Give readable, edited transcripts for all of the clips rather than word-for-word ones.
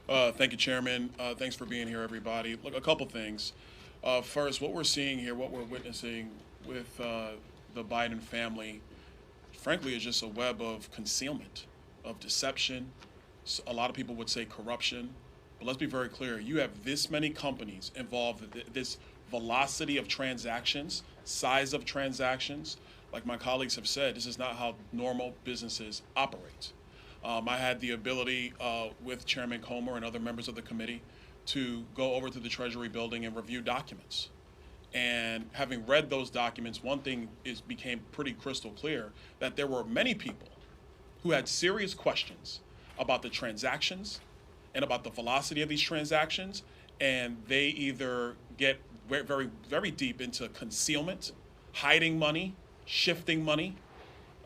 Thank you, Chairman. Thanks for being here, everybody. Look, a couple things. First, what we're seeing here, what we're witnessing with the Biden family, frankly, is just a web of concealment, of deception. A lot of people would say corruption. But let's be very clear. You have this many companies involved, this velocity of transactions, size of transactions. Like my colleagues have said, this is not how normal businesses operate. I had the ability with Chairman Comer and other members of the committee to go over to the Treasury building and review documents. And having read those documents, one thing became pretty crystal clear that there were many people who had serious questions about the transactions and about the velocity of these transactions, and they either get very, very deep into concealment, hiding money, shifting money,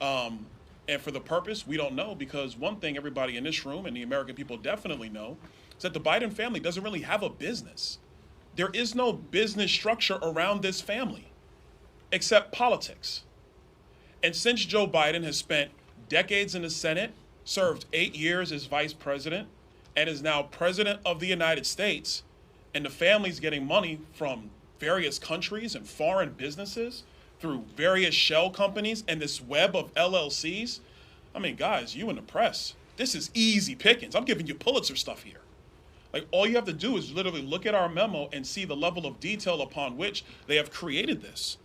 and for the purpose, we don't know, because one thing everybody in this room and the American people definitely know is that the Biden family doesn't really have a business. There is no business structure around this family except politics. And since Joe Biden has spent decades in the Senate, served 8 years as vice president, and is now president of the United States, and the family's getting money from various countries and foreign businesses through various shell companies and this web of LLCs. I mean, guys, you in the press, this is easy pickings. I'm giving you Pulitzer stuff here. Like, all you have to do is literally look at our memo and see the level of detail upon which they have created this.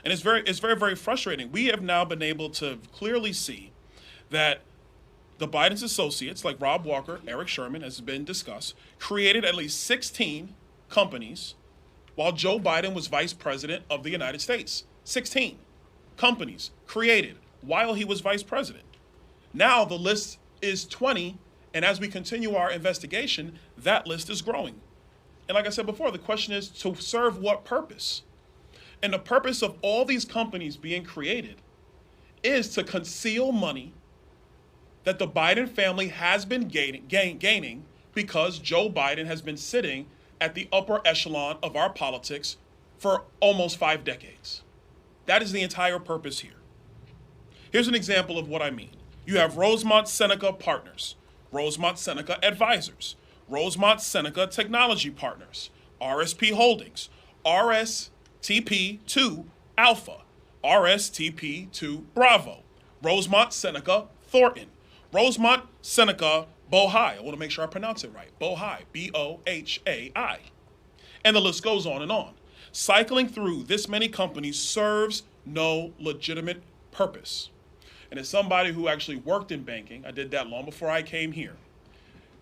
And it's very, very frustrating. We have now been able to clearly see that the Biden's associates, like Rob Walker, Eric Sherman, as has been discussed, created at least 16 companies while Joe Biden was vice president of the United States. 16 companies created while he was vice president. Now the list is 20, and as we continue our investigation, that list is growing. And like I said before, the question is, to serve what purpose? And the purpose of all these companies being created is to conceal money that the Biden family has been gaining because Joe Biden has been sitting at the upper echelon of our politics for almost 5 decades. That is the entire purpose here. Here's an example of what I mean. You have Rosemont Seneca Partners, Rosemont Seneca Advisors, Rosemont Seneca Technology Partners, RSP Holdings, RSTP2 Alpha, RSTP2 Bravo, Rosemont Seneca Thornton, Rosemont Seneca Bohai. I want to make sure I pronounce it right. Bohai, Bohai. And the list goes on and on. Cycling through this many companies serves no legitimate purpose. And as somebody who actually worked in banking, I did that long before I came here.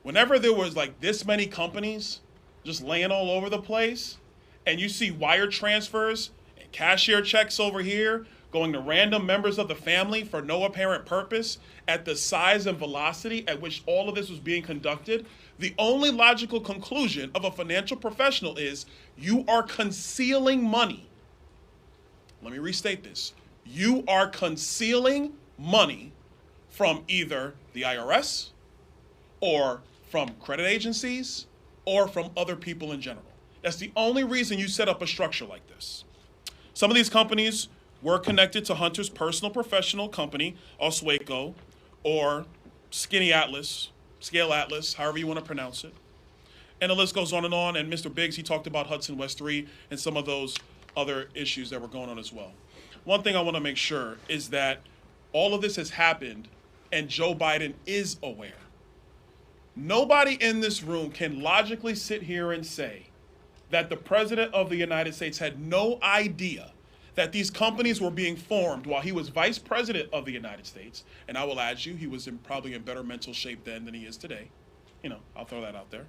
Whenever there was like this many companies just laying all over the place, and you see wire transfers and cashier checks over here going to random members of the family for no apparent purpose, at the size and velocity at which all of this was being conducted, the only logical conclusion of a financial professional is you are concealing money. Let me restate this. You are concealing money from either the IRS or from credit agencies or from other people in general. That's the only reason you set up a structure like this. Some of these companies were connected to Hunter's personal professional company, Oswego, or Skinny Atlas, Scale Atlas, however you want to pronounce it. And the list goes on. And Mr. Biggs, he talked about Hudson West 3 and some of those other issues that were going on as well. One thing I want to make sure is that all of this has happened and Joe Biden is aware. Nobody in this room can logically sit here and say that the President of the United States had no idea that these companies were being formed while he was vice president of the United States. And I will add you, he was probably in better mental shape then than he is today. I'll throw that out there.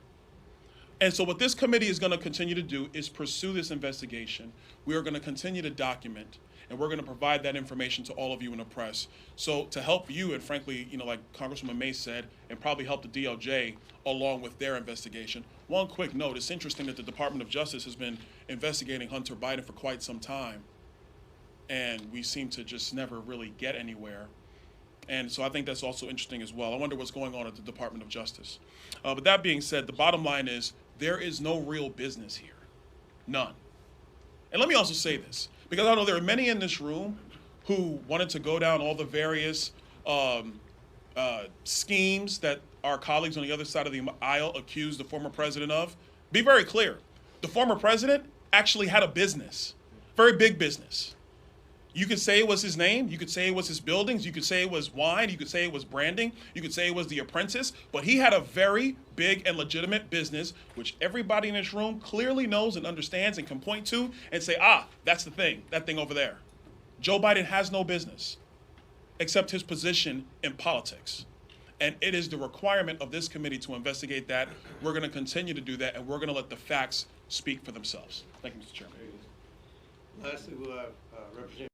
And so what this committee is going to continue to do is pursue this investigation. We are going to continue to document, and we're going to provide that information to all of you in the press. So to help you, and frankly, like Congresswoman May said, and probably help the DOJ along with their investigation. One quick note, it's interesting that the Department of Justice has been investigating Hunter Biden for quite some time, and we seem to just never really get anywhere. And so I think that's also interesting as well. I wonder what's going on at the Department of Justice. But that being said, the bottom line is there is no real business here. None. And let me also say this, because I know there are many in this room who wanted to go down all the various schemes that our colleagues on the other side of the aisle accused the former president of, be very clear. The former president actually had a business, very big business. You could say it was his name, you could say it was his buildings, you could say it was wine, you could say it was branding, you could say it was The Apprentice, but he had a very big and legitimate business, which everybody in this room clearly knows and understands and can point to and say, that's the thing, that thing over there. Joe Biden has no business except his position in politics. And it is the requirement of this committee to investigate that. We're going to continue to do that, and we're going to let the facts speak for themselves. Thank you, Mr. Chairman. Lastly, we'll have Representative